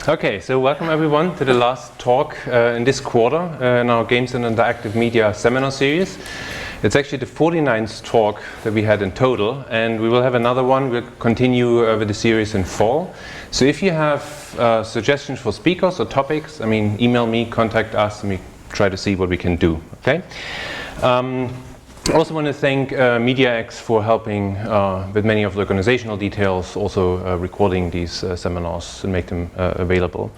Okay, so welcome everyone to the last talk in this quarter in our Games and Interactive Media seminar series. It's actually the 49th talk that we had in total, and we will have another one. We'll continue with the series in fall. So if you have suggestions for speakers or topics, email me, contact us, and we try to see what we can do, okay? I also want to thank MediaX for helping with many of the organizational details, also recording these seminars and make them available.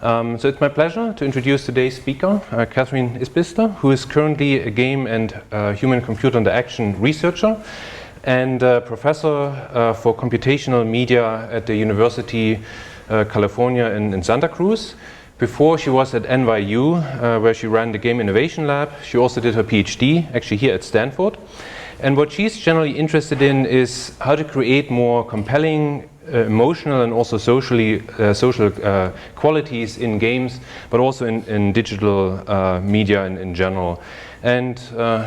So it's my pleasure to introduce today's speaker, Katherine Isbister, who is currently a game and human-computer interaction researcher and professor for computational media at the University California in Santa Cruz. Before, she was at NYU, where she ran the Game Innovation Lab. She also did her PhD, actually here at Stanford. And what she's generally interested in is how to create more compelling, emotional and also social qualities in games, but also in digital media in general. And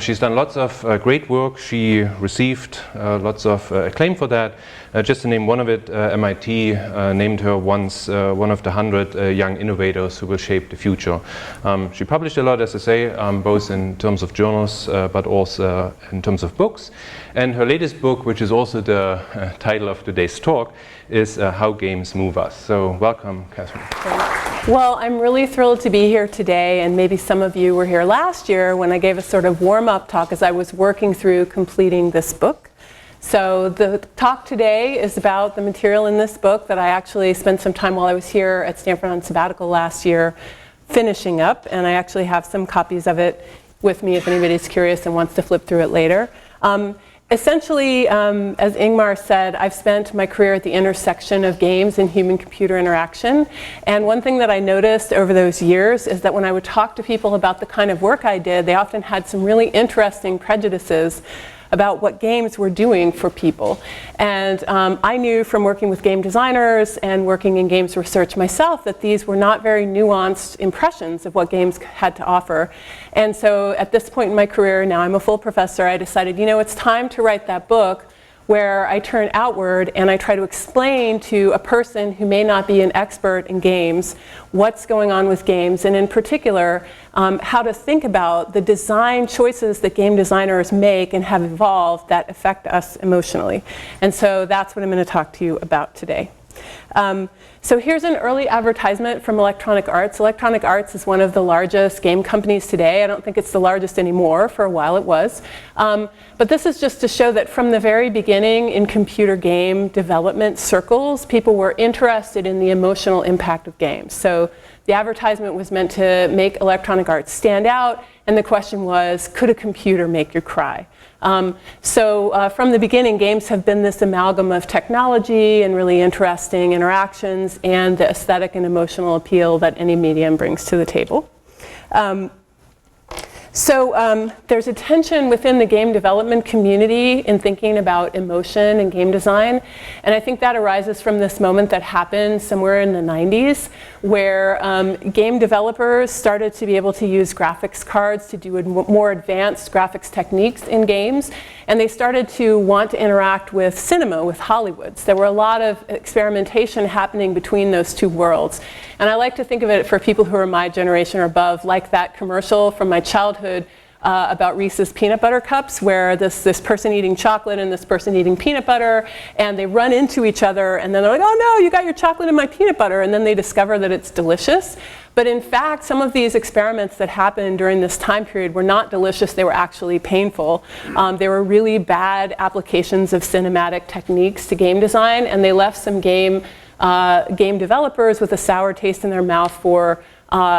she's done lots of great work. She received lots of acclaim for that. Just to name one of it, MIT named her once one of the 100 young innovators who will shape the future. She published a lot, as I say, both in terms of journals, but also in terms of books. And her latest book, which is also the title of today's talk, is How Games Move Us. So welcome, Katherine. Well, I'm really thrilled to be here today, and maybe some of you were here last year when I gave a sort of warm-up talk as I was working through completing this book. So the talk today is about the material in this book that I actually spent some time while I was here at Stanford on sabbatical last year finishing up, and I actually have some copies of it with me if anybody's curious and wants to flip through it later. Essentially, as Ingmar said, I've spent my career at the intersection of games and human-computer interaction. And one thing that I noticed over those years is that when I would talk to people about the kind of work I did, they often had some really interesting prejudices about what games were doing for people. And I knew from working with game designers and working in games research myself that these were not very nuanced impressions of what games had to offer. And so at this point in my career, now I'm a full professor, I decided, it's time to write that book where I turn outward and I try to explain to a person who may not be an expert in games what's going on with games, and in particular, how to think about the design choices that game designers make and have evolved that affect us emotionally. And so that's what I'm going to talk to you about today. So here's an early advertisement from Electronic Arts. Electronic Arts is one of the largest game companies today. I don't think it's the largest anymore. For a while it was. But this is just to show that from the very beginning in computer game development circles, people were interested in the emotional impact of games. So the advertisement was meant to make Electronic Arts stand out, and the question was, could a computer make you cry? So from the beginning, games have been this amalgam of technology and really interesting interactions and the aesthetic and emotional appeal that any medium brings to the table. So there's a tension within the game development community in thinking about emotion and game design. And I think that arises from this moment that happened somewhere in the 90s where game developers started to be able to use graphics cards to do more advanced graphics techniques in games. And they started to want to interact with cinema, with Hollywood. So there were a lot of experimentation happening between those two worlds. And I like to think of it for people who are my generation or above, like that commercial from my childhood about Reese's peanut butter cups, where this person eating chocolate and this person eating peanut butter, and they run into each other, and then they're like, oh no, you got your chocolate in my peanut butter, and then they discover that it's delicious. But in fact, some of these experiments that happened during this time period were not delicious, they were actually painful. They were really bad applications of cinematic techniques to game design, and they left some game developers with a sour taste in their mouth for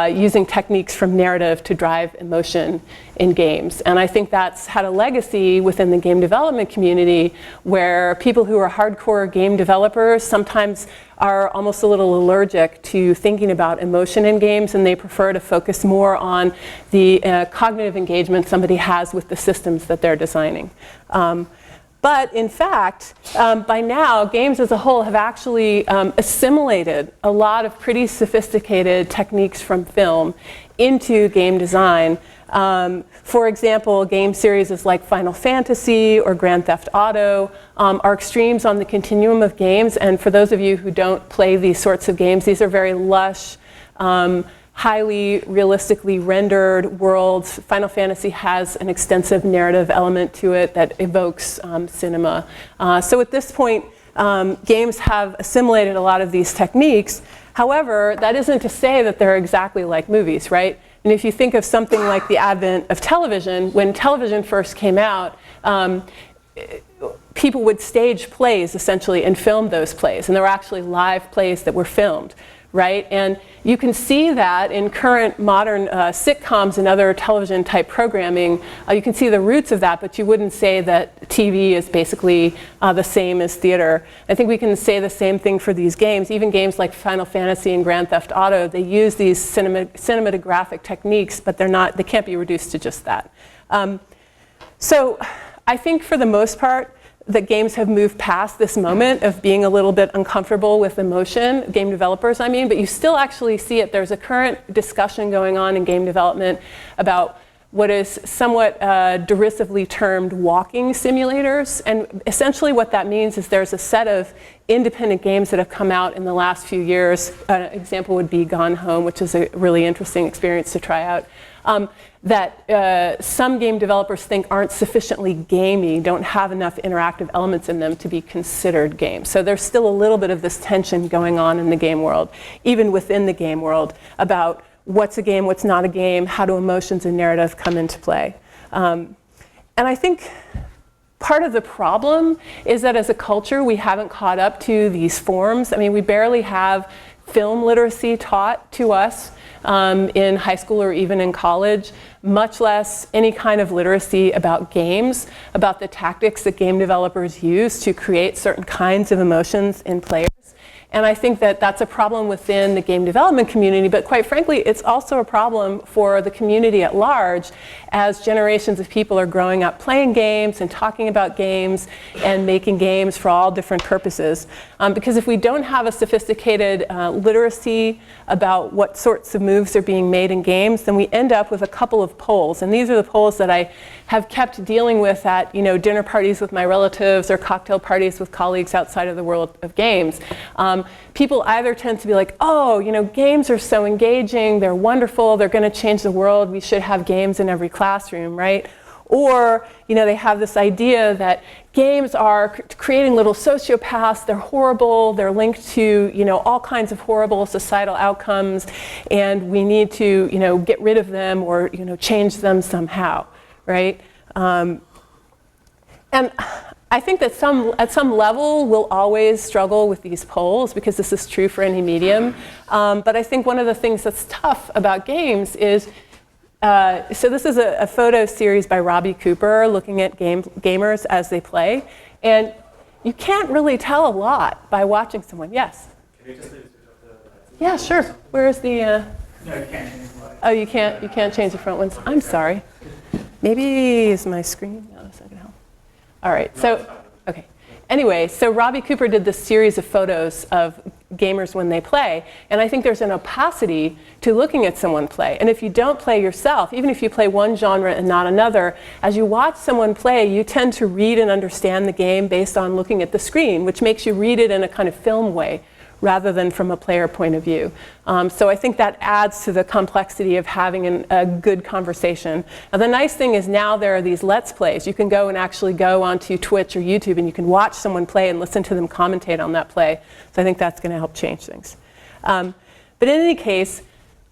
using techniques from narrative to drive emotion in games. And I think that's had a legacy within the game development community where people who are hardcore game developers sometimes are almost a little allergic to thinking about emotion in games, and they prefer to focus more on the cognitive engagement somebody has with the systems that they're designing. But in fact, by now, games as a whole have actually assimilated a lot of pretty sophisticated techniques from film into game design. For example, game series like Final Fantasy or Grand Theft Auto are extremes on the continuum of games. And for those of you who don't play these sorts of games, these are very lush, highly realistically rendered worlds. Final Fantasy has an extensive narrative element to it that evokes cinema. So at this point, games have assimilated a lot of these techniques. However, that isn't to say that they're exactly like movies, right? And if you think of something like the advent of television, when television first came out, people would stage plays essentially and film those plays. And there were actually live plays that were filmed, right? And you can see that in current modern sitcoms and other television type programming. You can see the roots of that, but you wouldn't say that TV is basically the same as theater. I think we can say the same thing for these games. Even games like Final Fantasy and Grand Theft Auto, they use these cinematographic techniques, but they can't be reduced to just that. So I think for the most part, that games have moved past this moment of being a little bit uncomfortable with emotion, game developers I mean, but you still actually see it. There's a current discussion going on in game development about what is somewhat derisively termed walking simulators. And essentially what that means is there's a set of independent games that have come out in the last few years. An example would be Gone Home, which is a really interesting experience to try out. That some game developers think aren't sufficiently gamey, don't have enough interactive elements in them to be considered games. So there's still a little bit of this tension going on in the game world, even within the game world, about what's a game, what's not a game, how do emotions and narrative come into play. And I think part of the problem is that as a culture, we haven't caught up to these forms. I mean, we barely have film literacy taught to us in high school or even in college, much less any kind of literacy about games, about the tactics that game developers use to create certain kinds of emotions in players. And I think that that's a problem within the game development community, but quite frankly, it's also a problem for the community at large as generations of people are growing up playing games and talking about games and making games for all different purposes. Because if we don't have a sophisticated literacy about what sorts of moves are being made in games, then we end up with a couple of poles. And these are the poles that I have kept dealing with at dinner parties with my relatives or cocktail parties with colleagues outside of the world of games. People either tend to be like, oh, games are so engaging, they're wonderful, they're going to change the world, we should have games in every classroom, right? Or, they have this idea that games are creating little sociopaths, they're horrible, they're linked to, all kinds of horrible societal outcomes, and we need to, get rid of them or, change them somehow, right? And I think that at some level we'll always struggle with these poles because this is true for any medium. But I think one of the things that's tough about games is, so this is a photo series by Robbie Cooper looking at gamers as they play. And you can't really tell a lot by watching someone. Yes? Can you just switch up the lights? Yeah, sure. Where is the... No, you can't change the lights. Oh, you can't change the front ones. I'm sorry. Maybe is my screen? No, that's not going to help. All right, so, okay. Anyway, so Robbie Cooper did this series of photos of gamers when they play, and I think there's an opacity to looking at someone play. And if you don't play yourself, even if you play one genre and not another, as you watch someone play, you tend to read and understand the game based on looking at the screen, which makes you read it in a kind of film way, rather than from a player point of view. So I think that adds to the complexity of having a good conversation. Now the nice thing is now there are these Let's Plays. You can go and actually go onto Twitch or YouTube and you can watch someone play and listen to them commentate on that play. So I think that's going to help change things. But in any case,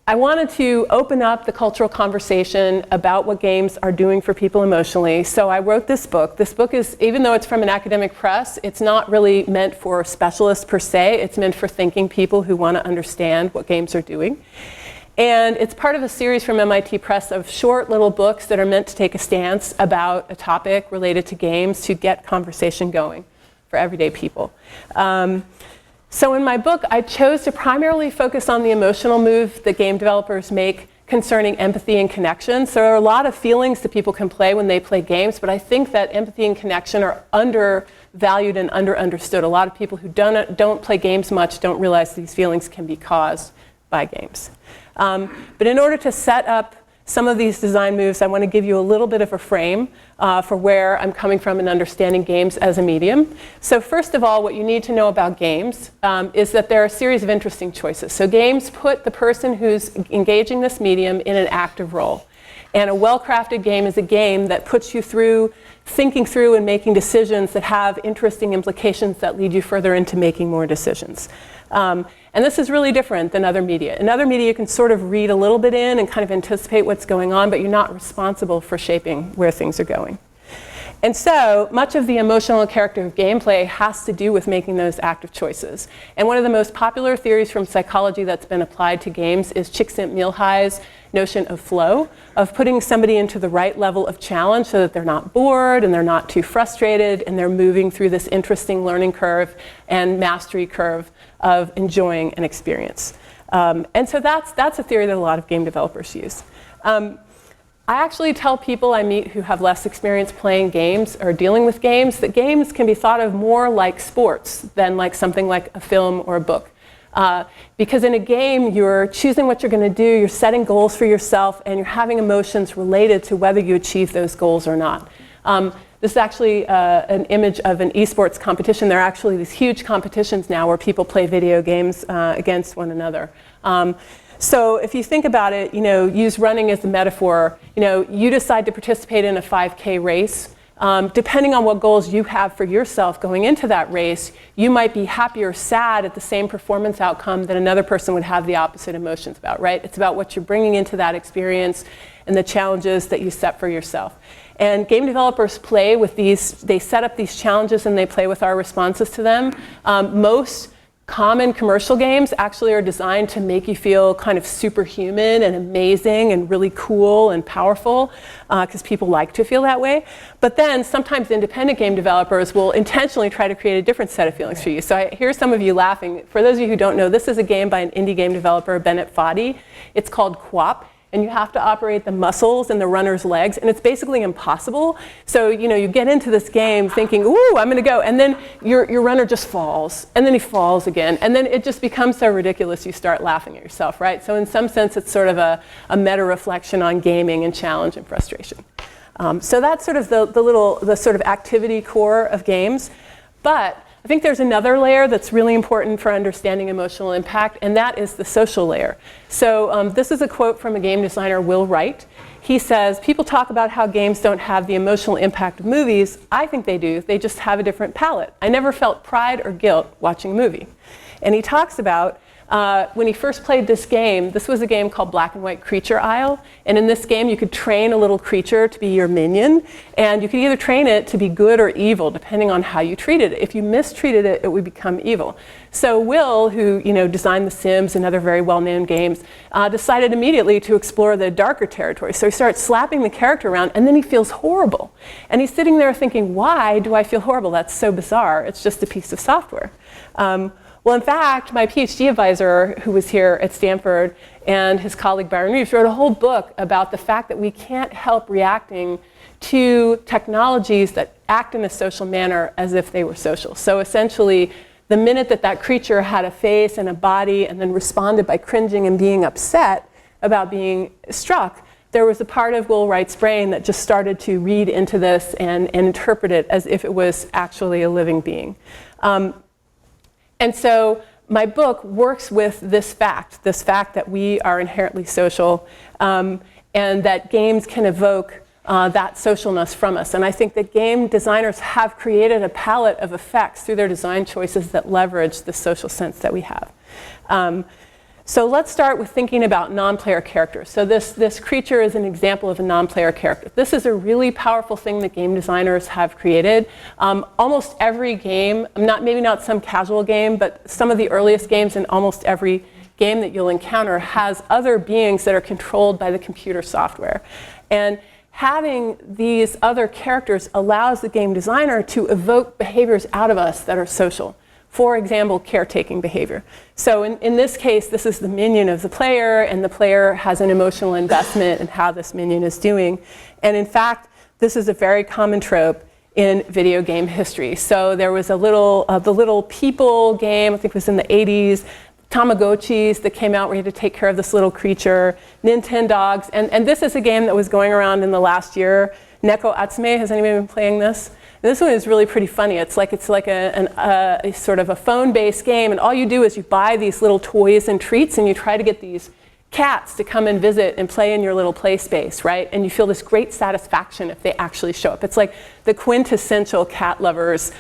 I wanted to open up the cultural conversation about what games are doing for people emotionally. So I wrote this book. This book is, even though it's from an academic press, it's not really meant for specialists per se. It's meant for thinking people who want to understand what games are doing. And it's part of a series from MIT Press of short little books that are meant to take a stance about a topic related to games to get conversation going for everyday people. So in my book, I chose to primarily focus on the emotional move that game developers make concerning empathy and connection. So there are a lot of feelings that people can play when they play games, but I think that empathy and connection are undervalued and understood. A lot of people who don't play games much don't realize these feelings can be caused by games. But in order to set up some of these design moves, I want to give you a little bit of a frame for where I'm coming from in understanding games as a medium. So first of all, what you need to know about games is that there are a series of interesting choices. So games put the person who's engaging this medium in an active role. And a well-crafted game is a game that puts you through thinking through and making decisions that have interesting implications that lead you further into making more decisions. And this is really different than other media. In other media, you can sort of read a little bit in and kind of anticipate what's going on, but you're not responsible for shaping where things are going. And so much of the emotional and character of gameplay has to do with making those active choices. And one of the most popular theories from psychology that's been applied to games is Csikszentmihalyi's notion of flow, of putting somebody into the right level of challenge so that they're not bored and they're not too frustrated and they're moving through this interesting learning curve and mastery curve of enjoying an experience. And so that's a theory that a lot of game developers use. I actually tell people I meet who have less experience playing games or dealing with games that games can be thought of more like sports than like something like a film or a book. Because in a game, you're choosing what you're going to do, you're setting goals for yourself, and you're having emotions related to whether you achieve those goals or not. This is actually an image of an eSports competition. There are actually these huge competitions now where people play video games against one another. So if you think about it, use running as a metaphor. You decide to participate in a 5K race. Depending on what goals you have for yourself going into that race, you might be happy or sad at the same performance outcome that another person would have the opposite emotions about, right? It's about what you're bringing into that experience and the challenges that you set for yourself. And game developers play with these, they set up these challenges and they play with our responses to them. Most common commercial games actually are designed to make you feel kind of superhuman and amazing and really cool and powerful, because people like to feel that way. But then sometimes independent game developers will intentionally try to create a different set of feelings for you. So I hear some of you laughing. For those of you who don't know, this is a game by an indie game developer, Bennett Foddy. It's called QWOP. And you have to operate the muscles in the runner's legs, and it's basically impossible. So you get into this game thinking, ooh, I'm gonna go, and then your runner just falls, and then he falls again, and then it just becomes so ridiculous you start laughing at yourself, right? So in some sense, it's sort of a meta-reflection on gaming and challenge and frustration. So that's sort of the sort of activity core of games. But I think there's another layer that's really important for understanding emotional impact, and that is the social layer. So this is a quote from a game designer, Will Wright. He says, people talk about how games don't have the emotional impact of movies. I think they do. They just have a different palette. I never felt pride or guilt watching a movie. And he talks about when he first played this game, this was a game called Black and White Creature Isle. And in this game, you could train a little creature to be your minion. And you could either train it to be good or evil, depending on how you treated it. If you mistreated it, it would become evil. So Will, who designed The Sims and other very well-known games, decided immediately to explore the darker territory. So he starts slapping the character around, and then he feels horrible. And he's sitting there thinking, why do I feel horrible? That's so bizarre. It's just a piece of software. Well, in fact, my PhD advisor, who was here at Stanford, and his colleague Byron Reeves wrote a whole book about the fact that we can't help reacting to technologies that act in a social manner as if they were social. So essentially, the minute that creature had a face and a body and then responded by cringing and being upset about being struck, there was a part of Will Wright's brain that just started to read into this and interpret it as if it was actually a living being. And so my book works with this fact that we are inherently social, and that games can evoke that socialness from us. And I think that game designers have created a palette of effects through their design choices that leverage the social sense that we have. So let's start with thinking about non-player characters. So this creature is an example of a non-player character. This is a really powerful thing that game designers have created. Almost every game, maybe not some casual game, but some of the earliest games in almost every game that you'll encounter has other beings that are controlled by the computer software. And having these other characters allows the game designer to evoke behaviors out of us that are social. For example, caretaking behavior. So in this case, this is the minion of the player, and the player has an emotional investment in how this minion is doing. And in fact, this is a very common trope in video game history. So there was the little people game, I think it was in the 80s. Tamagotchis that came out where you had to take care of this little creature, Nintendogs, and this is a game that was going around in the last year, Neko Atsume. Has anybody been playing this? And this one is really pretty funny. It's like a sort of a phone-based game, and all you do is you buy these little toys and treats, and you try to get these cats to come and visit and play in your little play space, right? And you feel this great satisfaction if they actually show up. It's like the quintessential cat lovers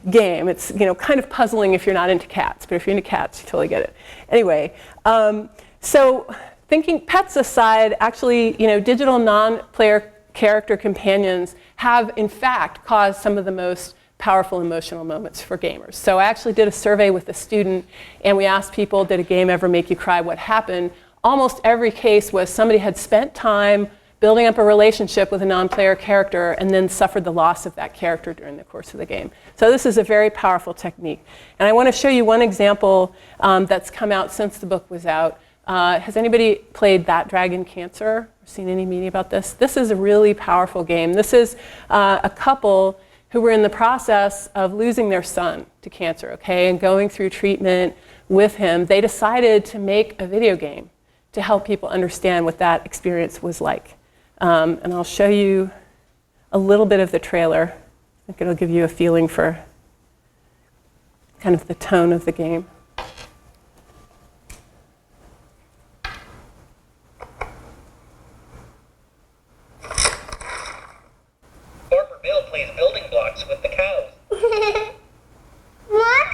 game. It's kind of puzzling if you're not into cats, but if you're into cats, you totally get it. Anyway, so thinking pets aside, actually, digital non-player character companions have, in fact, caused some of the most powerful emotional moments for gamers. So I actually did a survey with a student, and we asked people, did a game ever make you cry? What happened? Almost every case was somebody had spent time building up a relationship with a non-player character and then suffered the loss of that character during the course of the game. So this is a very powerful technique. And I want to show you one example that's come out since the book was out. Has anybody played That Dragon Cancer? Or seen any media about this? This is a really powerful game. This is a couple who were in the process of losing their son to cancer, okay, and going through treatment with him. They decided to make a video game to help people understand what that experience was like. And I'll show you a little bit of the trailer. I think it'll give you a feeling for kind of the tone of the game. Farmer Bill plays building blocks with the cows. What?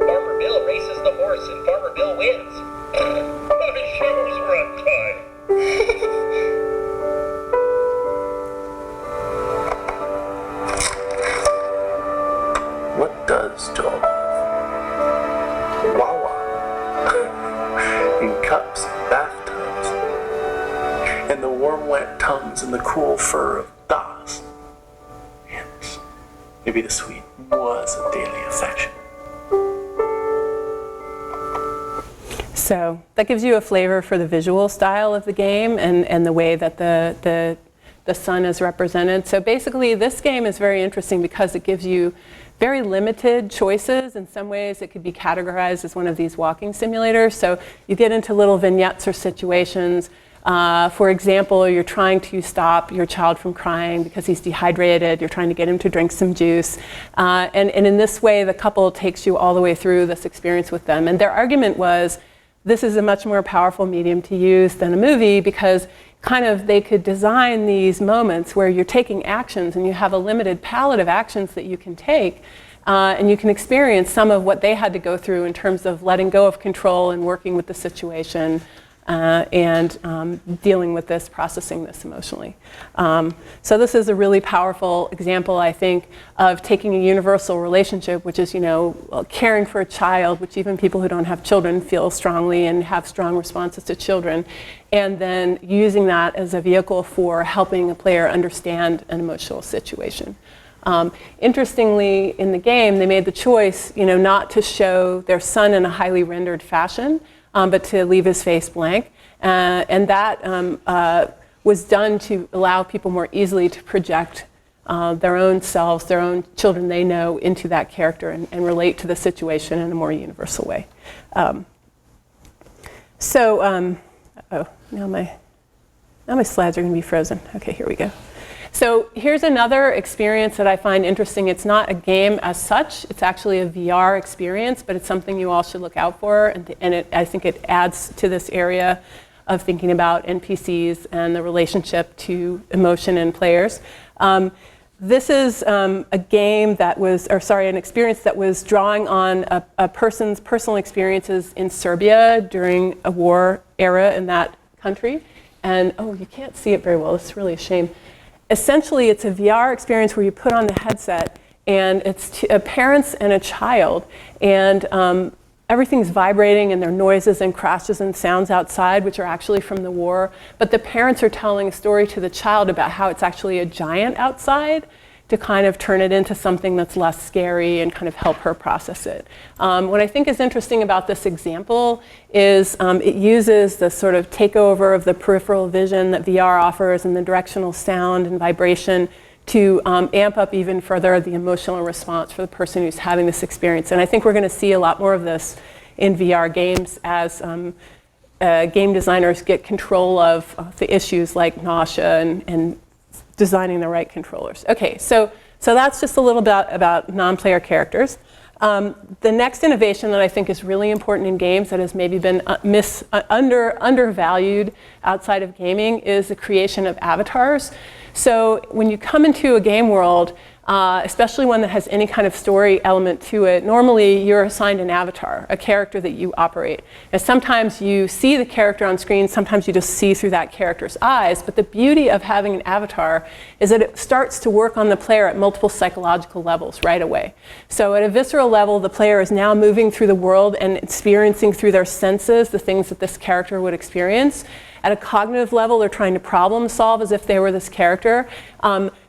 Farmer Bill races the horse and Farmer Bill wins. My shoes were untied. What does dog? Wawa. In cups, bathtubs, and the warm, wet tongues and the cool fur of Das. Yes, maybe the sweet was a daily affection. So that gives you a flavor for the visual style of the game and the way that the sun is represented. So basically, this game is very interesting because it gives you very limited choices. In some ways, it could be categorized as one of these walking simulators. So you get into little vignettes or situations. For example, you're trying to stop your child from crying because he's dehydrated. You're trying to get him to drink some juice. And in this way, the couple takes you all the way through this experience with them. And their argument was, this is a much more powerful medium to use than a movie because kind of they could design these moments where you're taking actions and you have a limited palette of actions that you can take and you can experience some of what they had to go through in terms of letting go of control and working with the situation and dealing with this, processing this emotionally. So this is a really powerful example, I think, of taking a universal relationship, which is, caring for a child, which even people who don't have children feel strongly and have strong responses to children, and then using that as a vehicle for helping a player understand an emotional situation. Interestingly, in the game, they made the choice, not to show their son in a highly rendered fashion, but to leave his face blank. And that was done to allow people more easily to project their own selves, their own children they know into that character and relate to the situation in a more universal way. Now my slides are going to be frozen. Okay, here we go. So here's another experience that I find interesting. It's not a game as such. It's actually a VR experience, but it's something you all should look out for. And I think it adds to this area of thinking about NPCs and the relationship to emotion in players. This is a game that was, an experience that was drawing on a person's personal experiences in Serbia during a war era in that country. And, you can't see it very well. It's really a shame. Essentially, it's a VR experience where you put on the headset, and it's parents and a child, and everything's vibrating, and there are noises and crashes and sounds outside, which are actually from the war. But the parents are telling a story to the child about how it's actually a giant outside to kind of turn it into something that's less scary and kind of help her process it. What I think is interesting about this example is it uses the sort of takeover of the peripheral vision that VR offers and the directional sound and vibration to amp up even further the emotional response for the person who's having this experience. And I think we're going to see a lot more of this in VR games as game designers get control of the issues like nausea and designing the right controllers. Okay, so that's just a little bit about non-player characters. The next innovation that I think is really important in games that has maybe been undervalued outside of gaming is the creation of avatars. So when you come into a game world, especially one that has any kind of story element to it, normally you're assigned an avatar, a character that you operate. And sometimes you see the character on screen, sometimes you just see through that character's eyes, but the beauty of having an avatar is that it starts to work on the player at multiple psychological levels right away. So at a visceral level, the player is now moving through the world and experiencing through their senses the things that this character would experience. At a cognitive level, they're trying to problem solve as if they were this character.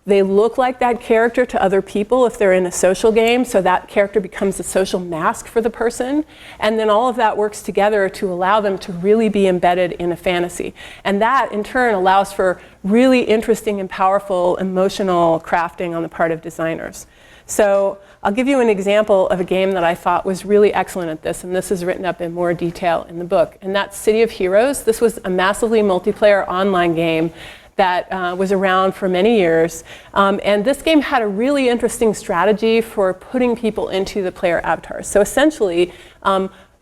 They look like that character to other people if they're in a social game, so that character becomes a social mask for the person. And then all of that works together to allow them to really be embedded in a fantasy. And that, in turn, allows for really interesting and powerful emotional crafting on the part of designers. So I'll give you an example of a game that I thought was really excellent at this, and this is written up in more detail in the book. And that's City of Heroes. This was a massively multiplayer online game that was around for many years. And this game had a really interesting strategy for putting people into the player avatars. So essentially,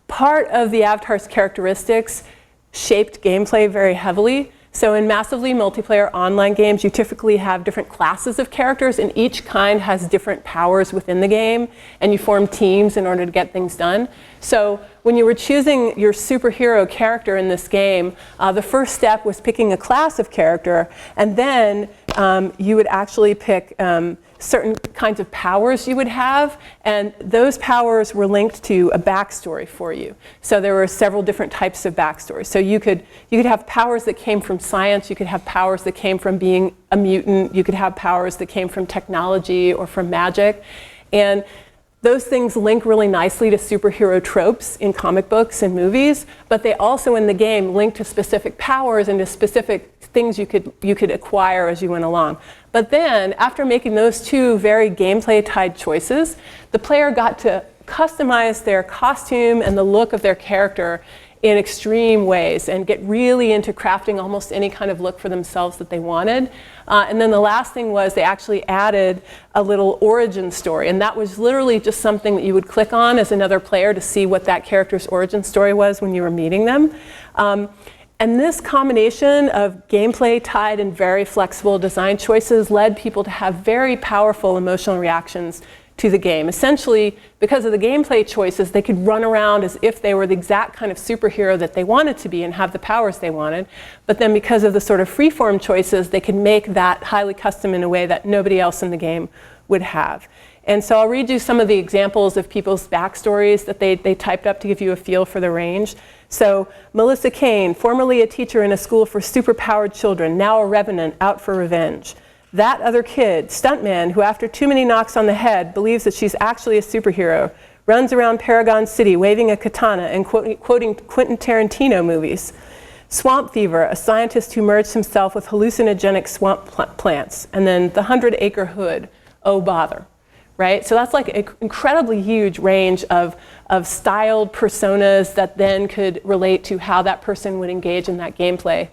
part of the avatar's characteristics shaped gameplay very heavily. So in massively multiplayer online games, you typically have different classes of characters, and each kind has different powers within the game, and you form teams in order to get things done. So when you were choosing your superhero character in this game, the first step was picking a class of character, and then you would actually pick certain kinds of powers you would have, and those powers were linked to a backstory for you. So there were several different types of backstories. So you could have powers that came from science, you could have powers that came from being a mutant, you could have powers that came from technology or from magic. And those things link really nicely to superhero tropes in comic books and movies, but they also in the game link to specific powers and to specific things you could acquire as you went along. But then, after making those two very gameplay-tied choices, the player got to customize their costume and the look of their character in extreme ways and get really into crafting almost any kind of look for themselves that they wanted. And then the last thing was they actually added a little origin story, and that was literally just something that you would click on as another player to see what that character's origin story was when you were meeting them. And this combination of gameplay-tied and very flexible design choices led people to have very powerful emotional reactions to the game. Essentially, because of the gameplay choices, they could run around as if they were the exact kind of superhero that they wanted to be and have the powers they wanted. But then because of the sort of freeform choices, they could make that highly custom in a way that nobody else in the game would have. And so I'll read you some of the examples of people's backstories that they typed up to give you a feel for the range. So Melissa Kane, formerly a teacher in a school for superpowered children, now a revenant out for revenge. That other kid, stuntman, who after too many knocks on the head believes that she's actually a superhero, runs around Paragon City waving a katana and quoting Quentin Tarantino movies. Swamp Fever, a scientist who merged himself with hallucinogenic swamp plants. And then the 100-acre hood, oh bother. Right? So that's like an incredibly huge range of styled personas that then could relate to how that person would engage in that gameplay.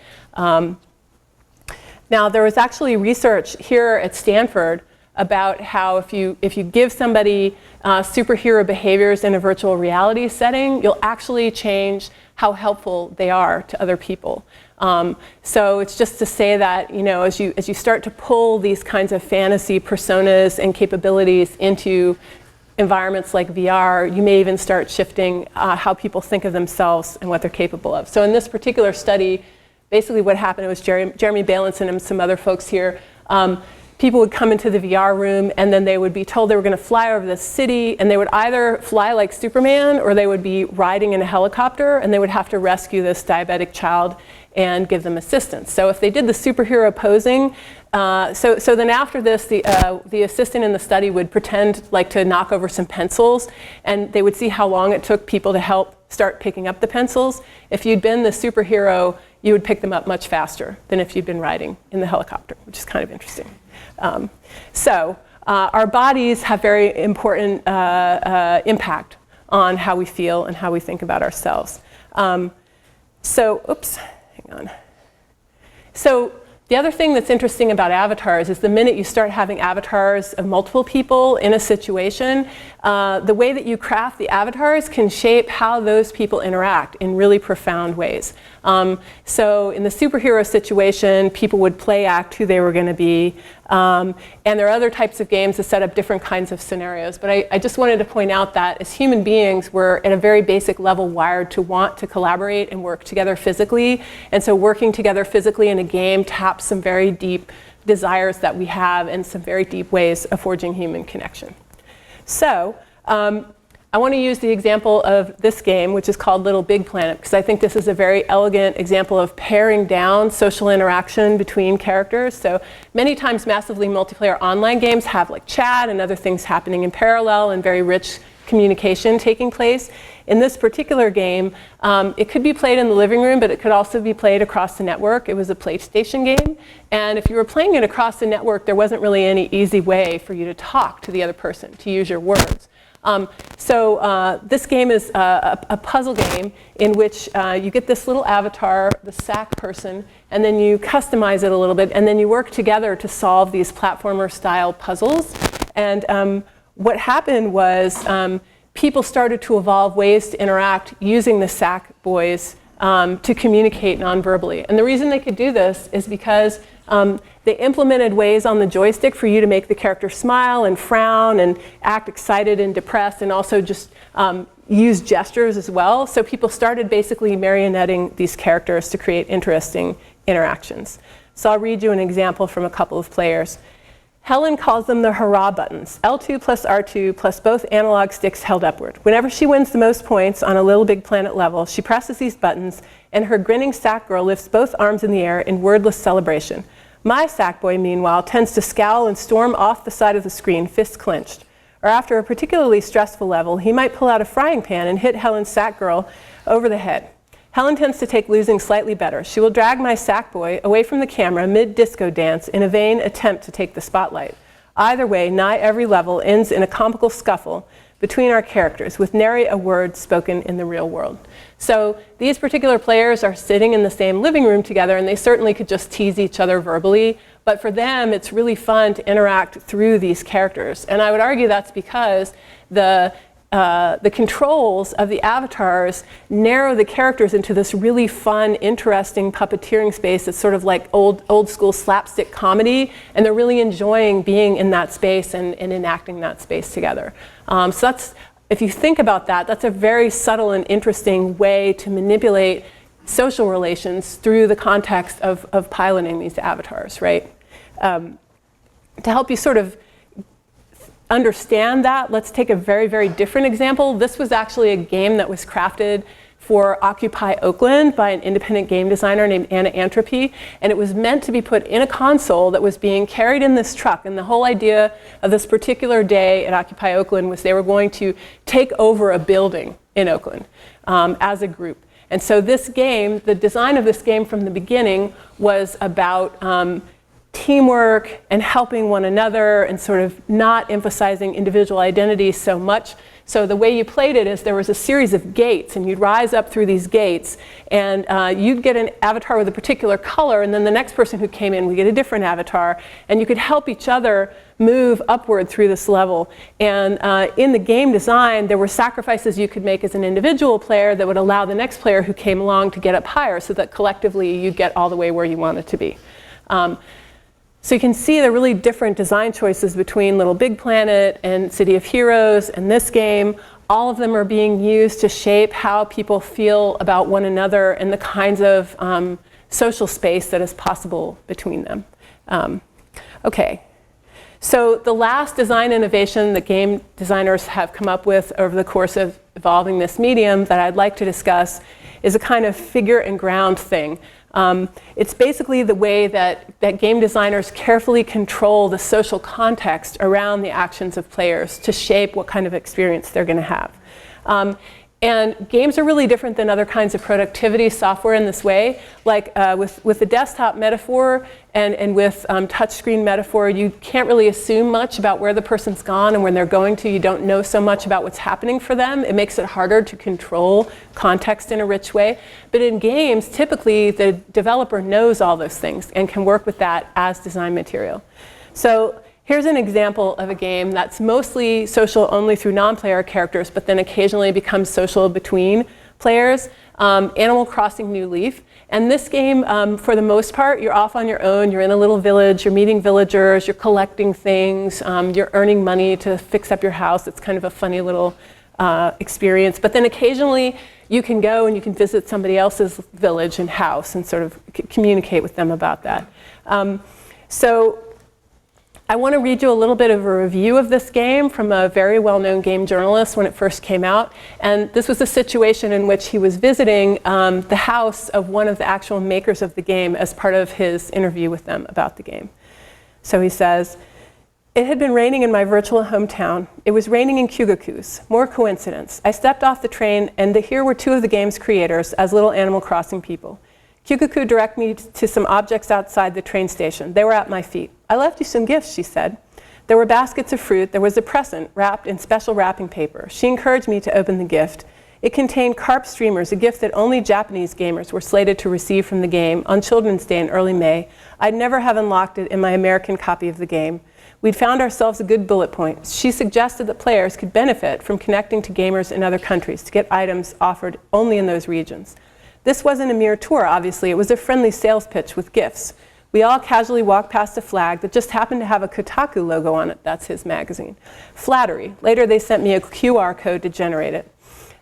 Now, there was actually research here at Stanford about how if you give somebody superhero behaviors in a virtual reality setting, you'll actually change how helpful they are to other people. So it's just to say that, you know, as you start to pull these kinds of fantasy personas and capabilities into environments like VR, you may even start shifting how people think of themselves and what they're capable of. So in this particular study, basically what happened, it was Jeremy Bailenson and some other folks here. People would come into the VR room and then they would be told they were going to fly over the city, and they would either fly like Superman or they would be riding in a helicopter, and they would have to rescue this diabetic child and give them assistance. So if they did the superhero posing, so then after this, the assistant in the study would pretend like to knock over some pencils, and they would see how long it took people to help start picking up the pencils. If you'd been the superhero you would pick them up much faster than if you'd been riding in the helicopter, which is kind of interesting. Our bodies have very important impact on how we feel and how we think about ourselves. Oops, hang on. So the other thing that's interesting about avatars is the minute you start having avatars of multiple people in a situation, the way that you craft the avatars can shape how those people interact in really profound ways. So in the superhero situation, people would play act who they were going to be. And there are other types of games that set up different kinds of scenarios. But I just wanted to point out that as human beings, we're at a very basic level wired to want to collaborate and work together physically. And so working together physically in a game taps some very deep desires that we have and some very deep ways of forging human connection. So I want to use the example of this game, which is called Little Big Planet, because I think this is a very elegant example of paring down social interaction between characters. So many times massively multiplayer online games have like chat and other things happening in parallel and very rich communication taking place. In this particular game, it could be played in the living room, but it could also be played across the network. It was a PlayStation game. And if you were playing it across the network, there wasn't really any easy way for you to talk to the other person, to use your words. This game is a puzzle game in which you get this little avatar, the sack person, and then you customize it a little bit, and then you work together to solve these platformer-style puzzles. And what happened was people started to evolve ways to interact using the sack boys to communicate non-verbally. And the reason they could do this is because they implemented ways on the joystick for you to make the character smile and frown and act excited and depressed, and also just use gestures as well. So people started basically marionetting these characters to create interesting interactions. So I'll read you an example from a couple of players. Helen calls them the hurrah buttons, L2 plus R2 plus both analog sticks held upward. Whenever she wins the most points on a Little Big Planet level, she presses these buttons, and her grinning sack girl lifts both arms in the air in wordless celebration. My sack boy, meanwhile, tends to scowl and storm off the side of the screen, fists clenched. Or after a particularly stressful level, he might pull out a frying pan and hit Helen's sack girl over the head. Helen tends to take losing slightly better. She will drag my sack boy away from the camera mid-disco dance in a vain attempt to take the spotlight. Either way, nigh every level ends in a comical scuffle between our characters, with nary a word spoken in the real world. So these particular players are sitting in the same living room together, and they certainly could just tease each other verbally. But for them, it's really fun to interact through these characters. And I would argue that's because the controls of the avatars narrow the characters into this really fun, interesting puppeteering space that's sort of like old school slapstick comedy, and they're really enjoying being in that space and enacting that space together. So that's, if you think about that, that's a very subtle and interesting way to manipulate social relations through the context of piloting these avatars, right? To help you sort of understand that, let's take a very, very different example. This was actually a game that was crafted for Occupy Oakland by an independent game designer named Anna Antropy, and it was meant to be put in a console that was being carried in this truck. And the whole idea of this particular day at Occupy Oakland was they were going to take over a building in Oakland as a group. And so this game, the design of this game from the beginning was about teamwork and helping one another and sort of not emphasizing individual identity so much. So the way you played it is there was a series of gates, and you'd rise up through these gates, and you'd get an avatar with a particular color, and then the next person who came in would get a different avatar, and you could help each other move upward through this level. And in the game design, there were sacrifices you could make as an individual player that would allow the next player who came along to get up higher, so that collectively you'd get all the way where you wanted to be. So you can see the really different design choices between Little Big Planet and City of Heroes and this game. All of them are being used to shape how people feel about one another and the kinds of social space that is possible between them. Okay, so the last design innovation that game designers have come up with over the course of evolving this medium that I'd like to discuss is a kind of figure and ground thing. It's basically the way that game designers carefully control the social context around the actions of players to shape what kind of experience they're going to have. And games are really different than other kinds of productivity software in this way. Like with the desktop metaphor and with touchscreen metaphor, you can't really assume much about where the person's gone and when they're going to. You don't know so much about what's happening for them. It makes it harder to control context in a rich way. But in games, typically the developer knows all those things and can work with that as design material. So here's an example of a game that's mostly social only through non-player characters, but then occasionally becomes social between players. Animal Crossing New Leaf. And this game, for the most part, you're off on your own. You're in a little village. You're meeting villagers. You're collecting things. You're earning money to fix up your house. It's kind of a funny little experience. But then occasionally you can go and you can visit somebody else's village and house and sort of communicate with them about that. So I want to read you a little bit of a review of this game from a very well-known game journalist when it first came out. And this was a situation in which he was visiting the house of one of the actual makers of the game as part of his interview with them about the game. So he says, "It had been raining in my virtual hometown. It was raining in Kyugakus. More coincidence. I stepped off the train and here were two of the game's creators as little Animal Crossing people. Kyugaku directed me to some objects outside the train station. They were at my feet. 'I left you some gifts,' she said. There were baskets of fruit. There was a present wrapped in special wrapping paper. She encouraged me to open the gift. It contained carp streamers, a gift that only Japanese gamers were slated to receive from the game on Children's Day in early May. I'd never have unlocked it in my American copy of the game. We'd found ourselves a good bullet point. She suggested that players could benefit from connecting to gamers in other countries to get items offered only in those regions. This wasn't a mere tour, obviously. It was a friendly sales pitch with gifts. We all casually walked past a flag that just happened to have a Kotaku logo on it. That's his magazine. Flattery. Later, they sent me a QR code to generate it."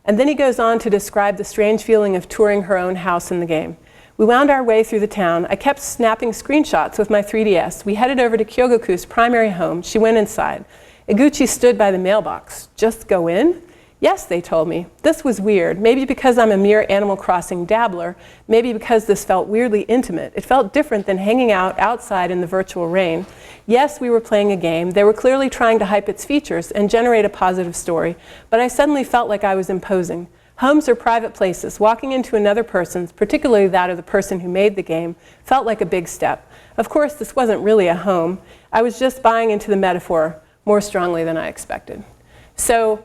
And then he goes on to describe the strange feeling of touring her own house in the game. "We wound our way through the town. I kept snapping screenshots with my 3DS. We headed over to Kyogoku's primary home. She went inside. Iguchi stood by the mailbox. 'Just go in?' Yes, they told me. This was weird. Maybe because I'm a mere Animal Crossing dabbler. Maybe because this felt weirdly intimate. It felt different than hanging out outside in the virtual rain. Yes, we were playing a game. They were clearly trying to hype its features and generate a positive story. But I suddenly felt like I was imposing. Homes are private places. Walking into another person's, particularly that of the person who made the game, felt like a big step. Of course, this wasn't really a home. I was just buying into the metaphor more strongly than I expected." So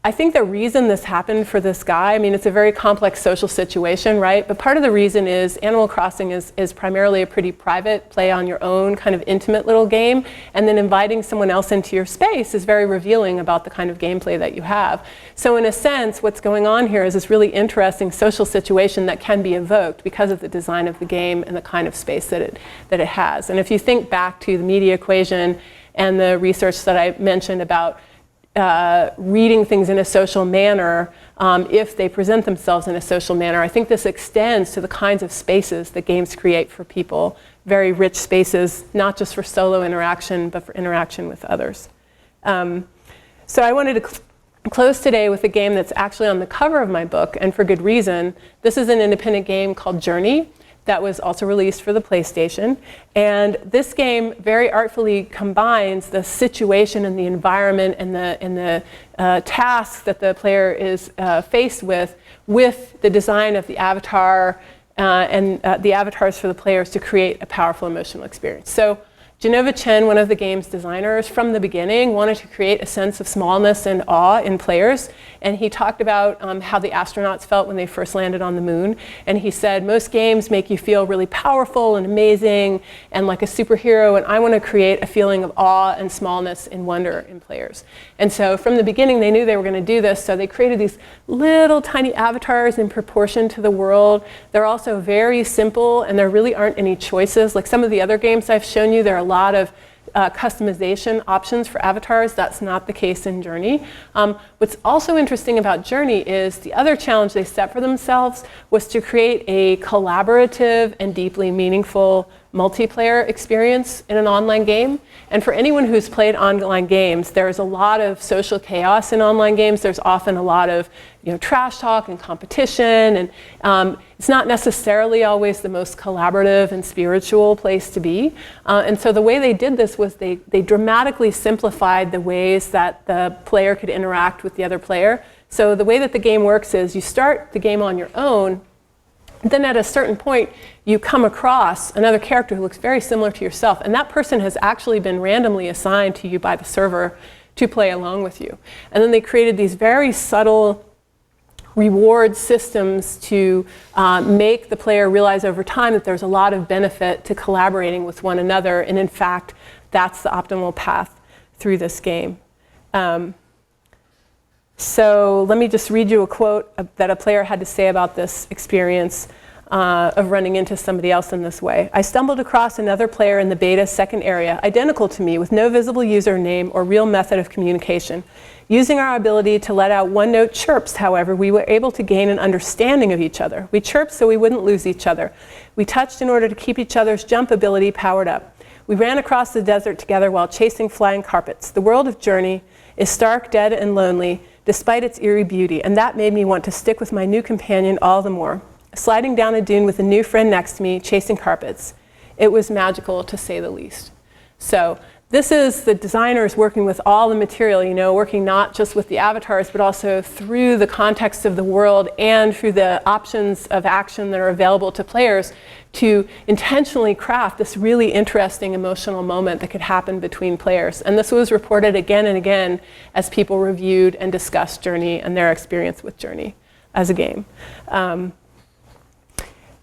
I think the reason this happened for this guy, I mean, it's a very complex social situation, right? But part of the reason is Animal Crossing is primarily a pretty private, play on your own, kind of intimate little game. And then inviting someone else into your space is very revealing about the kind of gameplay that you have. So in a sense, what's going on here is this really interesting social situation that can be evoked because of the design of the game and the kind of space that it has. And if you think back to the media equation and the research that I mentioned about reading things in a social manner, if they present themselves in a social manner. I think this extends to the kinds of spaces that games create for people, very rich spaces, not just for solo interaction, but for interaction with others. So I wanted to close today with a game that's actually on the cover of my book, and for good reason. This is an independent game called Journey that was also released for the PlayStation. And this game very artfully combines the situation and the environment and the tasks that the player is faced with the design of the avatar and the avatars for the players to create a powerful emotional experience. So Genova Chen, one of the game's designers, from the beginning wanted to create a sense of smallness and awe in players. And he talked about how the astronauts felt when they first landed on the moon. And he said, most games make you feel really powerful and amazing and like a superhero. And I want to create a feeling of awe and smallness and wonder in players. And so from the beginning, they knew they were going to do this. So they created these little tiny avatars in proportion to the world. They're also very simple, and there really aren't any choices. Like some of the other games I've shown you, there are a lot of customization options for avatars. That's not the case in Journey. What's also interesting about Journey is the other challenge they set for themselves was to create a collaborative and deeply meaningful multiplayer experience in an online game. And for anyone who's played online games, there's a lot of social chaos in online games. There's often a lot of trash talk and competition, and it's not necessarily always the most collaborative and spiritual place to be. And so the way they did this was they dramatically simplified the ways that the player could interact with the other player So the way that the game works is you start the game on your own, then at a certain point you come across another character who looks very similar to yourself, and that person has actually been randomly assigned to you by the server to play along with you. And then they created these very subtle reward systems to make the player realize over time that there's a lot of benefit to collaborating with one another, and in fact that's the optimal path through this game. So let me just read you a quote that a player had to say about this experience of running into somebody else in this way. "I stumbled across another player in the beta second area, identical to me, with no visible username or real method of communication. Using our ability to let out one-note chirps, however, we were able to gain an understanding of each other. We chirped so we wouldn't lose each other. We touched in order to keep each other's jump ability powered up. We ran across the desert together while chasing flying carpets. The world of Journey is stark, dead, and lonely, despite its eerie beauty, and that made me want to stick with my new companion all the more. Sliding down a dune with a new friend next to me, chasing carpets. It was magical, to say the least." So this is the designers working with all the material, working not just with the avatars, but also through the context of the world and through the options of action that are available to players to intentionally craft this really interesting emotional moment that could happen between players. And this was reported again and again as people reviewed and discussed Journey and their experience with Journey as a game.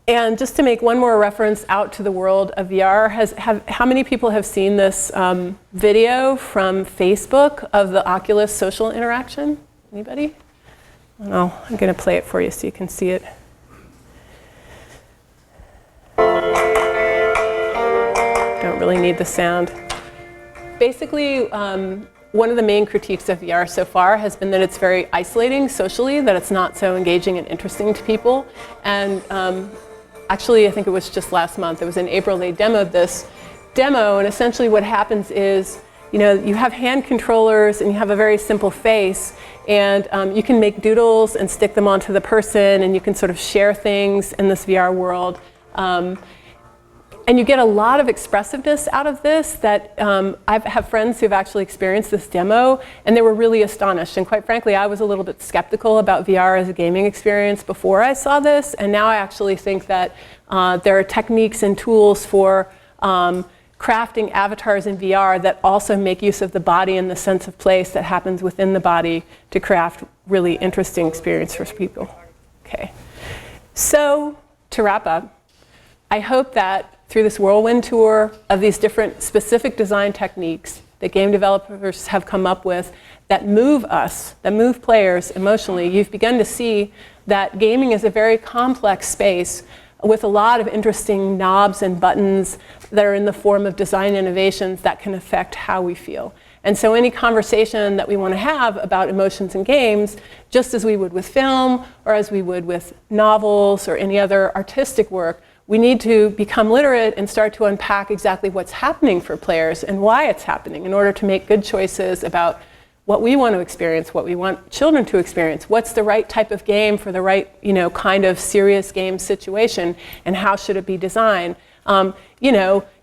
And just to make one more reference out to the world of VR, how many people have seen this video from Facebook of the Oculus social interaction? Anybody? Oh, I'm going to play it for you so you can see it. Don't really need the sound. Basically, one of the main critiques of VR so far has been that it's very isolating socially, that it's not so engaging and interesting to people. And actually, I think it was just last month, it was in April, they demoed this demo, and essentially what happens is, you have hand controllers and you have a very simple face, and you can make doodles and stick them onto the person, and you can sort of share things in this VR world. And you get a lot of expressiveness out of this that I have friends who've actually experienced this demo, and they were really astonished. And quite frankly, I was a little bit skeptical about VR as a gaming experience before I saw this, and now I actually think that there are techniques and tools for crafting avatars in VR that also make use of the body and the sense of place that happens within the body to craft really interesting experience for people. Okay, so to wrap up, I hope that through this whirlwind tour of these different specific design techniques that game developers have come up with that move us, that move players emotionally, you've begun to see that gaming is a very complex space with a lot of interesting knobs and buttons that are in the form of design innovations that can affect how we feel. And so any conversation that we want to have about emotions in games, just as we would with film or as we would with novels or any other artistic work, we need to become literate and start to unpack exactly what's happening for players and why it's happening in order to make good choices about what we want to experience, what we want children to experience, what's the right type of game for the right, kind of serious game situation, and how should it be designed.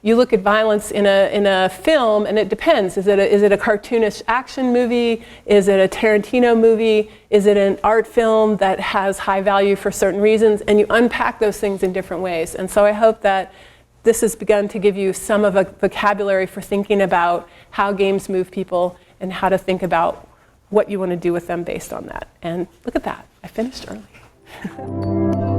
You look at violence in a film, and it depends. Is it a cartoonish action movie? Is it a Tarantino movie? Is it an art film that has high value for certain reasons? And you unpack those things in different ways. And so I hope that this has begun to give you some of a vocabulary for thinking about how games move people and how to think about what you want to do with them based on that. And look at that, I finished early.